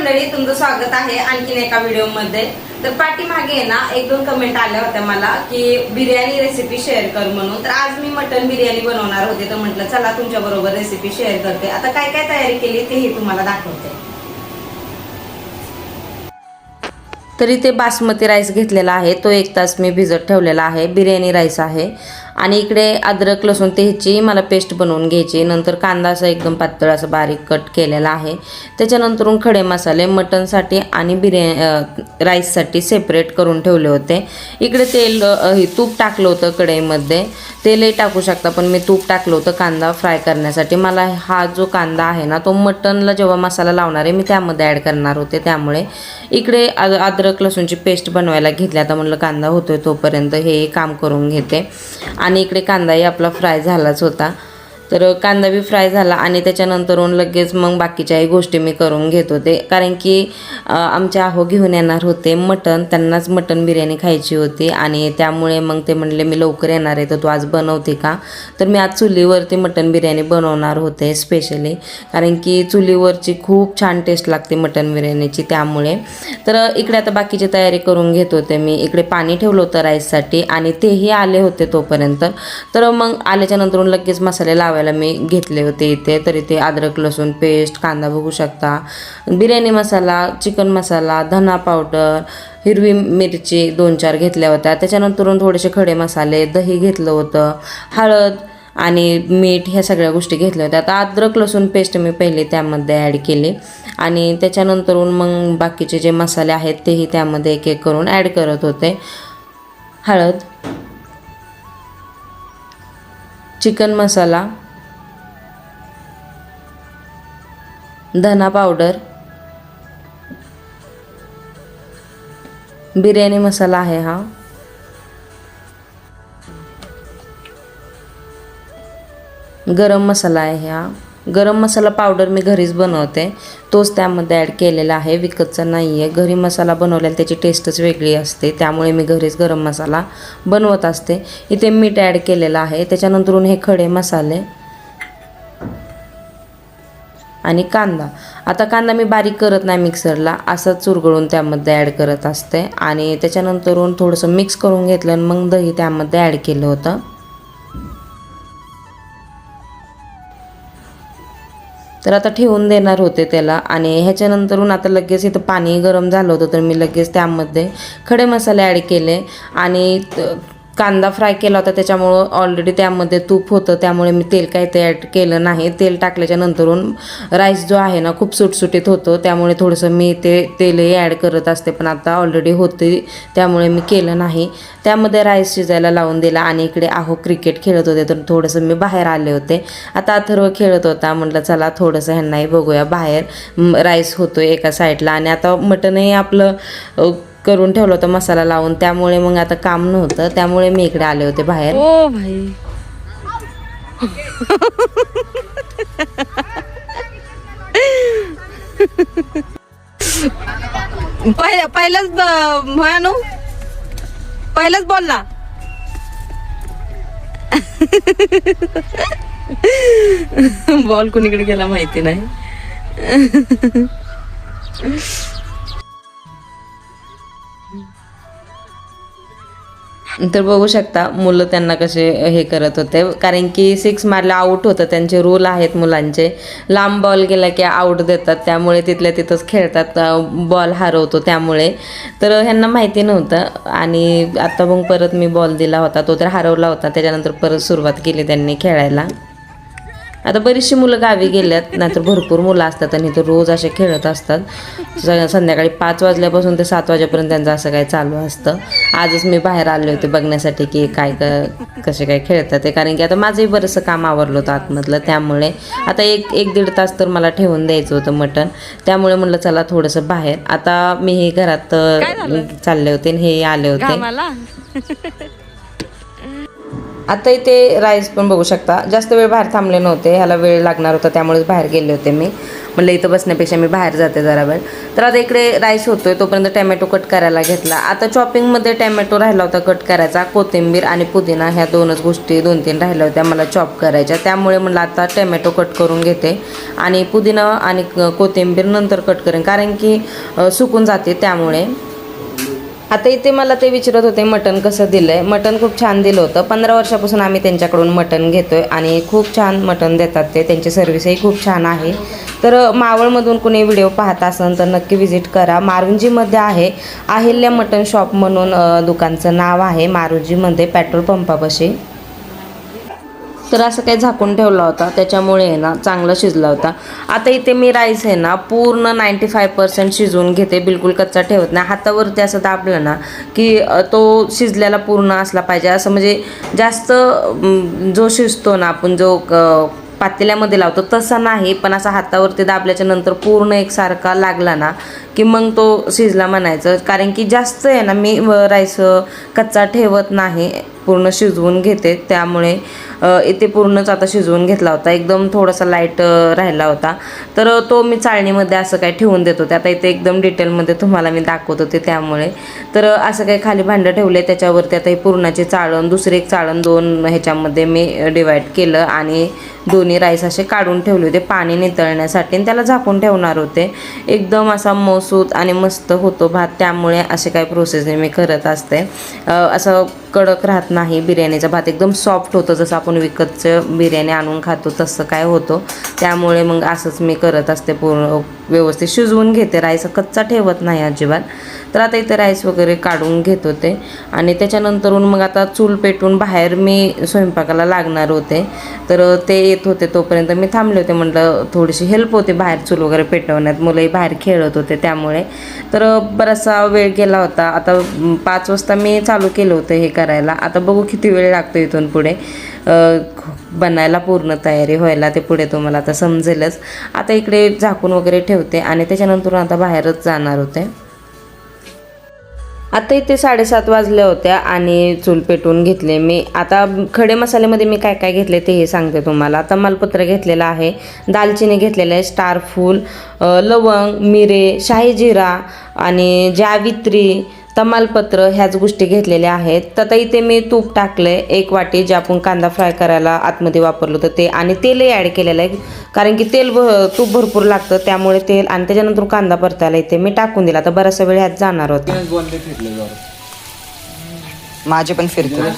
मंडळी, तुमचं स्वागत आहे आणखीन एका व्हिडिओ मध्ये। तर पाठीमागे ना एक दोन कमेंट आल्या होत्या मला की बिर्याणी रेसिपी शेअर कर म्हणून। तर आज मी मटन बिर्याणी बनवणार होते, तर म्हटलं चला तुमच्या बरोबर रेसिपी शेअर करते। आता काय काय तयारी केली तेही तुम्हाला दाखवते। तरी ते बासमती राईस घेतलेला आहे, तो 1 तास मी भिजत ठेवलेला आहे। बिर्याणी राईस आहे आणि इकडे अद्रक लसूण त्याची मला पेस्ट बनवून घ्यायची। नंतर कांदा असा एकदम पातळ असा बारीक कट केलेला आहे। त्याच्यानंतरून खडे मसाले मटनसाठी आणि राईससाठी सेपरेट करून ठेवले होते। इकडे तेल तूप टाकलं होतं कढईमध्ये, तेलही टाकू शकता पण मी तूप टाकलं होतं कांदा फ्राय करण्यासाठी। मला हा जो कांदा आहे ना तो मटनला जेव्हा मसाला लावणार आहे मी त्यामध्ये ॲड करणार होते, त्यामुळे इकडे अद्रक लसूणची पेस्ट बनवायला घेतली। आता म्हणलं कांदा होतोय तोपर्यंत हे काम करून घेते। आणि इकडे कांदाही आपला फ्राय झालाच होता, तर कांदा बी फ्राय झाला आणि त्याच्यानंतरून लगेच मग बाकीच्याही गोष्टी मी करून घेत होते। कारण की आमचे आहो घेऊन येणार होते मटन, त्यांनाच मटन बिर्याणी खायची होती आणि त्यामुळे मग ते म्हणले मी लवकर येणार आहे तर तू आज बनवते का। तर मी आज चुलीवरती मटन बिर्याणी बनवणार होते स्पेशली, कारण की चुलीवरची खूप छान टेस्ट लागते मटन बिर्याणीची, त्यामुळे। तर इकडे आता बाकीची तयारी करून घेत होते मी। इकडे पाणी ठेवलं होतं राईससाठी आणि तेही आले होते तोपर्यंत। तर मग आल्याच्या नंतरून लगेच मसाले लावायला मी घेतले होते इथे। तर इथे अद्रक लसूण पेस्ट, कांदा बघू शकता, बिर्याणी मसाला, चिकन मसाला, धना पावडर, हिरवी मिरची 2-4 घेतल्या होत्या। त्याच्यानंतरून थोडेसे खडे मसाले, दही घेतलं होतं, हळद आणि मीठ ह्या सगळ्या गोष्टी घेतल्या होत्या। आता अद्रक लसूण पेस्ट मी पहिले त्यामध्ये ॲड केली आणि त्याच्यानंतरून मग बाकीचे जे मसाले आहेत तेही त्यामध्ये एक एक करून ॲड करत होते। हळद, चिकन मसाला, धना पावडर, बिर्याणी मसाला आहे हा, गरम मसाला आहे हा। गरम मसाला पावडर मी घरीच बनवते, तोच त्यामध्ये ॲड केलेला आहे, विकतचा नाही आहे। घरी मसाला बनवलेला त्याची टेस्टच वेगळी असते, त्यामुळे मी घरीच गरम मसाला बनवत असते। इथे मीठ ॲड केलेलं आहे। त्याच्यानंतरून हे खडे मसाले आणि कांदा। आता कांदा मी बारीक करत नाही मिक्सरला, असंच चुरगळून त्यामध्ये ॲड करत असते आणि त्याच्यानंतरून थोडंसं मिक्स करून घेतलं आणि मग दही त्यामध्ये ॲड केलं होतं। तर आता ठेवून देणार होते त्याला आणि ह्याच्यानंतरून आता लगेच इथं पाणी गरम झालं होतं, तर मी लगेच त्यामध्ये खडे मसाले ॲड केले आणि कांदा फ्राय केला होता त्याच्यामुळं ऑलरेडी त्यामध्ये तूप होतं, त्यामुळे मी तेल काही ते ॲड केलं नाही। तेल टाकल्याच्या नंतरून राईस जो आहे ना खूप सुटसुटीत होतो, त्यामुळे थोडंसं मी तेलही ॲड करत असते, पण आता ऑलरेडी होते त्यामुळे मी केलं नाही। त्यामध्ये राईस शिजायला लावून दिला आणि इकडे आहो क्रिकेट खेळत होते, तर थोडंसं मी बाहेर आले होते। आता अथर्व खेळत होता, म्हटलं चला थोडंसं ह्यांनाही बघूया बाहेर। राईस होतोय एका साईडला आणि आता मटनही आपलं करून ठेवलं होतं मसाला लावून, त्यामुळे मग आता काम नव्हतं, त्यामुळे मी इकडे आले होते बाहेर। ओ भाई पहिलाच म्हणू पहिलाच बोलला बॉल कुणीकडे गेला माहिती नाही। तर बघू शकता मुलं त्यांना कसे हे करत होते, कारण की 6 मारला आऊट होतं, त्यांचे रूल आहेत मुलांचे। लांब बॉल गेला की आऊट देतात, त्यामुळे तिथल्या तिथंच खेळतात, बॉल हरवतो त्यामुळे। तर ह्यांना माहिती नव्हतं आणि आता मग परत मी बॉल दिला होता, तो तर हरवला होता। त्याच्यानंतर परत सुरुवात केली त्यांनी खेळायला। आता बरीचशी मुलं गावी गेल्यात, नाहीतर भरपूर मुलं असतात आणि ते रोज असे खेळत असतात। संध्याकाळी 5 वाजल्यापासून ते 7 वाजेपर्यंत त्यांचं असं काय चालू असतं। आजच मी बाहेर आले होते बघण्यासाठी की कसे काय खेळतात ते, कारण की आता माझंही बरंचसं काम आवरलं होतं आतमधलं, त्यामुळे आता एक 1-1.5 तास तर मला ठेवून द्यायचं होतं मटण, त्यामुळे म्हटलं चला थोडंसं बाहेर। आता मी हे घरात चालले होते आणि हे आले होते। आता इथे राईस पण बघू शकता. जास्त वेळ बाहेर थांबले नव्हते, ह्याला वेळ लागणार होता त्यामुळेच बाहेर गेले होते मी. म्हणलं इथं बसण्यापेक्षा मी बाहेर जाते जरा वेळ. तर आता इकडे राईस होतोय तोपर्यंत टॅमॅटो कट करायला घेतला. आता चॉपिंगमध्ये टॅमॅटो राहिला होता कट करायचा, कोथिंबीर आणि पुदिना ह्या दोनच गोष्टी 2-3 राहिल्या होत्या मला चॉप करायच्या. त्यामुळे म्हणलं आता टॅमॅटो कट करून घेते आणि पुदिना आणि कोथिंबीर नंतर कट करेन, कारण की सुकून जाते त्यामुळे. आता इथे मला ते विचारत होते मटण कसं दिलं आहे. मटण खूप छान दिलं होतं. 15 वर्षापासून आम्ही त्यांच्याकडून मटण घेतो आहे आणि खूप छान मटण देतात ते. त्यांची सर्व्हिसही खूप छान आहे. तर मावळमधून कुणी व्हिडिओ पाहत असेल तर नक्की व्हिजिट करा. मारुंजीमध्ये आहे, अहिल्या मटण शॉप म्हणून दुकानचं नाव आहे, मारुंजीमध्ये पेट्रोल पंपापाशी. तर असं काही झाकून ठेवला होता त्याच्यामुळे आहे ना चांगला शिजला होता. आता इथे मी राईस आहे ना पूर्ण 95% शिजवून घेते, बिलकुल कच्चा ठेवत नाही. हातावरती असं दाबलं ना की तो शिजलेला पूर्ण असला पाहिजे, असं म्हणजे जास्त जो शिजतो ना आपण जो पातेल्यामध्ये लावतो तसा नाही, पण असा हातावरती दाबल्याच्या नंतर पूर्ण एकसारखा लागला ना की मग तो शिजला म्हणायचं. कारण की जास्त आहे ना मी राईस कच्चा ठेवत नाही, पूर्ण शिजवून घेते. त्यामुळे इथे पूर्णच आता शिजवून घेतला होता, एकदम थोडासा लाईट राहिला होता. तर तो मी चाळणीमध्ये असं काय ठेवून देत होते. आता इथे एकदम डिटेलमध्ये तुम्हाला मी दाखवत होते त्यामुळे. तर असं काही खाली भांडं ठेवले, त्याच्यावरती आता ही पुरणाची चाळण, दुसरी एक चाळण 2 ह्याच्यामध्ये मी डिवाईड केलं आणि दोन्ही राईस असे काढून ठेवले होते पाणी नितळण्यासाठी आणि त्याला झाकून ठेवणार होते. एकदम असा मऊसूत आणि मस्त होतो भात, त्यामुळे असे काही प्रोसेसने मी करत असते. असं कडक राहत नाही बिर्याणीचा भात, एकदम सॉफ्ट होतं, जसं आपण विकतचं बिर्याणी आणून खातो तसं काय होतं. त्यामुळे मग असंच मी करत असते, पूर्ण व्यवस्थित शिजवून घेते, राईस कच्चा ठेवत नाही अजिबात. तर आता इथे राईस वगैरे काढून घेत होते आणि त्याच्यानंतरून मग आता चूल पेटून बाहेर मी स्वयंपाकाला लागणार होते. तर ते येत होते तोपर्यंत मी थांबले होते, म्हटलं थोडीशी हेल्प होते बाहेर चूल वगैरे पेटवण्यात, मुलंही बाहेर खेळत होते त्यामुळे. तर बराचसा वेळ गेला होता. आता 5 वाजता मी चालू केलं होतं हे करायला. आता बघू किती वेळ लागतो इथून पुढे बनायला, पूर्ण तयारी व्हायला, ते पुढे तुम्हाला आता समजेलच. आता इकडे झाकून वगैरे ठेवते आणि त्याच्यानंतर आता बाहेरच जाणार होते. आता इथे 7:30 वाजल्या होत्या आणि चूल पेटवून घेतले मी. आता खडे मसाल्यामध्ये मी काय काय घेतले तेही सांगते तुम्हाला. तमालपत्र घेतलेलं आहे, दालचिनी घेतलेलं आहे, स्टार फूल, लवंग, मिरे, शाही जिरा आणि जावित्री, तमालपत्र ह्याच गोष्टी घेतलेल्या आहेत. तर आता इथे मी तूप टाकलं आहे 1 वाटी, जे आपण कांदा फ्राय करायला आतमध्ये वापरलं होतं ते, आणि तेलही ॲड केलेलं आहे, कारण की तूप भरपूर लागतं त्यामुळे तेल. आणि त्याच्यानंतर कांदा परतायला इथे मी टाकून दिला. आता बराचसा वेळ ह्यात जाणार होता. माझे पण फिरते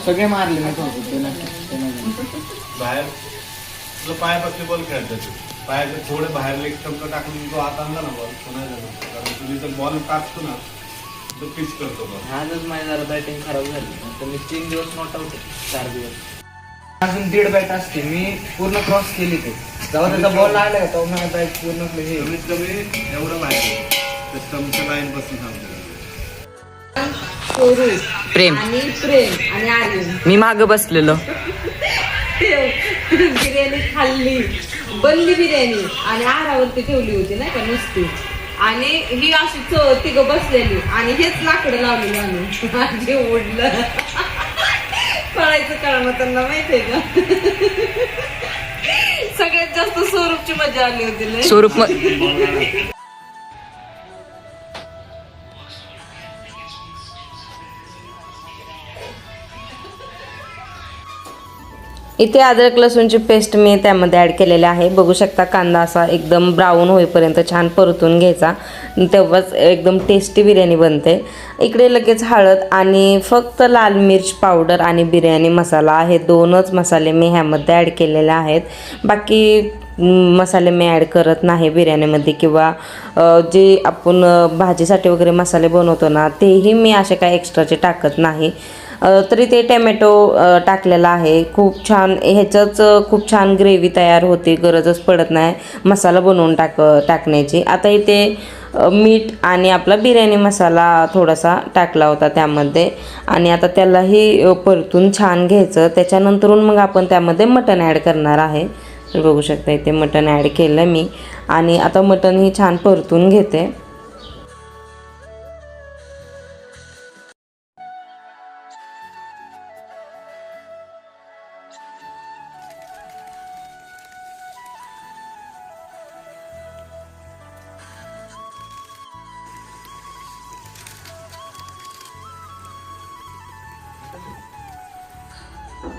सगळे मारले बाहेर पायापासून बॉल खेळतात, पायाचे थोडे बाहेर लेग टमका टाकून तो आत आणला ना बॉल पुन्हा झाला, कारण तुम्ही जर बॉल टाकतो ना तो पिच करतो बॉल. आजच माझी जरा बॅटिंग खराब झाली, तर मी 3 दिवस नॉट आउट, 4 दिवस. अजून 1.5 बॅट असते, मी पूर्ण क्रॉस केली ते जेव्हा त्याचा बॉल लागला का तेव्हा मला बॅट पूर्ण कमीत कमी एवढं बाहेर तर स्टमच्या लाईन पासून थांबते. प्रेम आणि प्रेम आणि आर्यन मी माग बसलेलो. बिर्याणी खाल्ली, बनली बिर्याणी आणि आरावरती ठेवली होती नाही का नुसती, आणि ही अशी तिघं बसलेली आणि हेच लाकडं लावलेली आम्ही ओढलं. पळायचं कळलं त्यांना माहितीये का. सगळ्यात जास्त स्वरूपची मजा आली होती. स्वरूप इथे अद्रक लसूणची पेस्ट मी त्यामध्ये ॲड केलेली आहे. बघू शकता कांदा असा एकदम ब्राऊन होईपर्यंत छान परतून घ्यायचा, तेव्हाच एकदम टेस्टी बिर्याणी बनते. इकडे लगेच हळद आणि फक्त लाल मिर्च पावडर आणि बिर्याणी मसाला हे 2च मसाले मी ह्यामध्ये ॲड केलेले आहेत. बाकी मसाले मी ॲड करत नाही बिर्याणीमध्ये, किंवा जे आपण भाजीसाठी वगैरे मसाले बनवतो ना तेही मी असे काय एक्स्ट्राचे टाकत नाही. तरी ते टॅमॅटो टाकलेला आहे, खूप छान ह्याचंच खूप छान ग्रेव्ही तयार होते, गरजच पडत नाही मसाला बनवून टाकण्याची. आता इथे मीठ आणि आपला बिर्याणी मसाला थोडासा टाकला होता त्यामध्ये, आणि आता त्यालाही परतून छान घ्यायचं. त्याच्यानंतरून मग आपण त्यामध्ये मटण ॲड करणार आहे. तर बघू शकता इथे मटण ॲड केलं मी, आणि आता मटणही छान परतून घेते.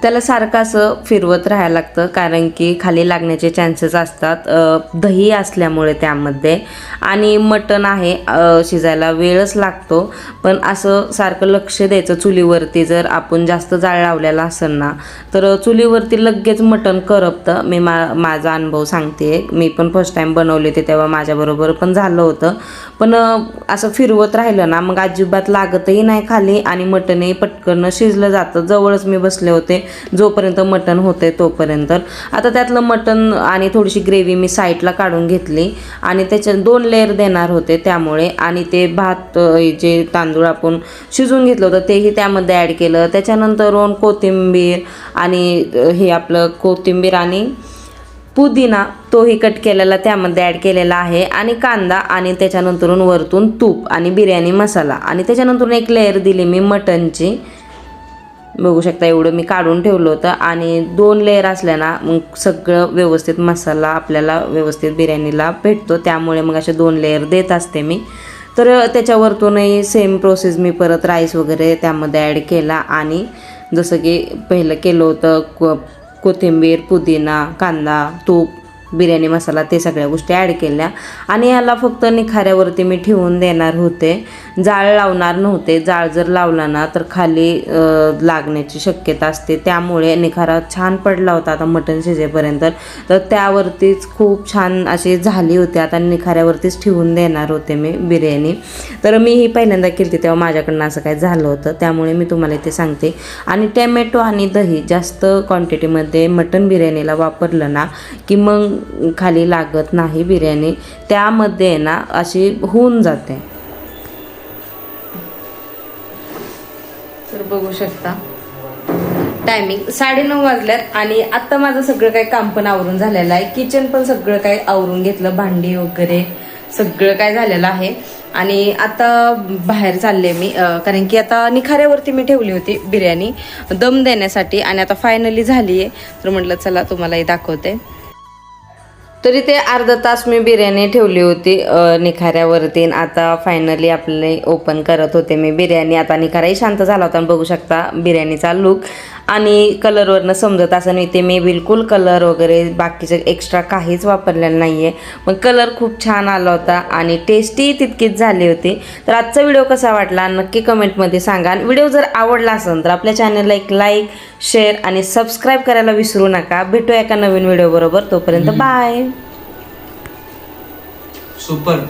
त्याला सारखं असं फिरवत राहायला लागतं, कारण की खाली लागण्याचे चान्सेस असतात दही असल्यामुळे त्यामध्ये. आणि मटण आहे शिजायला वेळच लागतो, पण असं सारखं लक्ष द्यायचं चुलीवरती. जर आपण जास्त जाळ लावलेला असेल ना तर चुलीवरती लगेच मटण करपतं. मी माझा अनुभव सांगते. मी पण फर्स्ट टाईम बनवले होते तेव्हा माझ्याबरोबर पण झालं होतं. पण असं फिरवत राहिलं ना मग अजिबात लागतही नाही खाली आणि मटणही पटकन शिजलं जातं. जवळच मी बसले होते जोपर्यंत मटण होते तोपर्यंत. आता त्यातलं मटण आणि थोडीशी ग्रेव्ही मी साईडला काढून घेतली आणि त्याच्यात 2 लेअर देणार होते त्यामुळे. आणि ते भात जे तांदूळ आपण शिजून घेतलं होतं तेही त्यामध्ये ॲड केलं. त्याच्यानंतरून कोथिंबीर आणि हे आपलं कोथिंबीर आणि पुदिना तोही कट केलेला त्यामध्ये ॲड केलेला आहे. आणि कांदा आणि त्याच्यानंतरून वरतून तूप आणि बिर्याणी मसाला आणि त्याच्यानंतरून एक लेअर दिली मी मटनची. बघू शकता एवढं मी काढून ठेवलं होतं. आणि 2 लेअर असल्या ना मग सगळं व्यवस्थित मसाला आपल्याला व्यवस्थित बिर्याणीला भेटतो, त्यामुळे मग असे 2 लेअर देत असते मी. तर त्याच्यावरतूनही सेम प्रोसेस मी परत राईस वगैरे त्यामध्ये ॲड केला आणि जसं की पहिलं केलं होतं कोथिंबीर, पुदिना, कांदा, तूप, बिर्याणी मसाला ते सगळ्या गोष्टी ॲड केल्या. आणि याला फक्त निखाऱ्यावरती मी ठेवून देणार होते, जाळ लावणार नव्हते. जाळ जर लावला ना तर खाली लागण्याची शक्यता असते, त्यामुळे निखारा छान पडला होता आता मटण शिजेपर्यंत. तर त्यावरतीच खूप छान अशी झाली होती. आता निखाऱ्यावरतीच ठेवून देणार होते मी बिर्याणी. तर मी ही पहिल्यांदा केली होती तेव्हा माझ्याकडनं असं काय झालं होतं, त्यामुळे मी तुम्हाला इथे सांगते. आणि टॅमॅटो आणि दही जास्त क्वांटिटीमध्ये मटण बिर्याणीला वापरलं ना की मग खाली लागत नाही बिर्याणी, त्यामध्ये ना अशी होऊन जाते. तर बघू शकता टायमिंग 9:30 वाजल्यात आणि आत्ता माझं सगळं काही काम पण आवरून झालेलं आहे. किचन पण सगळं काही आवरून घेतलं, भांडी वगैरे सगळं काय झालेलं आहे. आणि आता बाहेर चालले मी, कारण की आता निखाऱ्यावरती मी ठेवली होती बिर्याणी दम देण्यासाठी आणि आता फायनली झाली आहे. तर म्हटलं चला तुम्हालाही दाखवते. तरी ते अर्धा तास मी बिर्याणी ठेवली होती निखाऱ्यावरती. आता फायनली आपले ओपन करत होते मी बिर्याणी. आता निखाराही शांत झाला होता आणि बघू शकता बिर्याणीचा लुक. आणि कलरवरनं समजत असं नाही ते मी बिलकुल कलर वगैरे बाकीचं एक्स्ट्रा काहीच वापरलेलं नाही आहे, पण कलर खूप छान आला होता आणि टेस्टी तितकीच झाली होती. तर आजचा व्हिडिओ कसा वाटला नक्की कमेंटमध्ये सांगा. व्हिडिओ जर आवडला असेल तर आपल्या चॅनलला एक लाईक, शेअर आणि सबस्क्राईब करायला विसरू नका. भेटूया एका नवीन व्हिडिओ बरोबर. तोपर्यंत बाय. सुपर.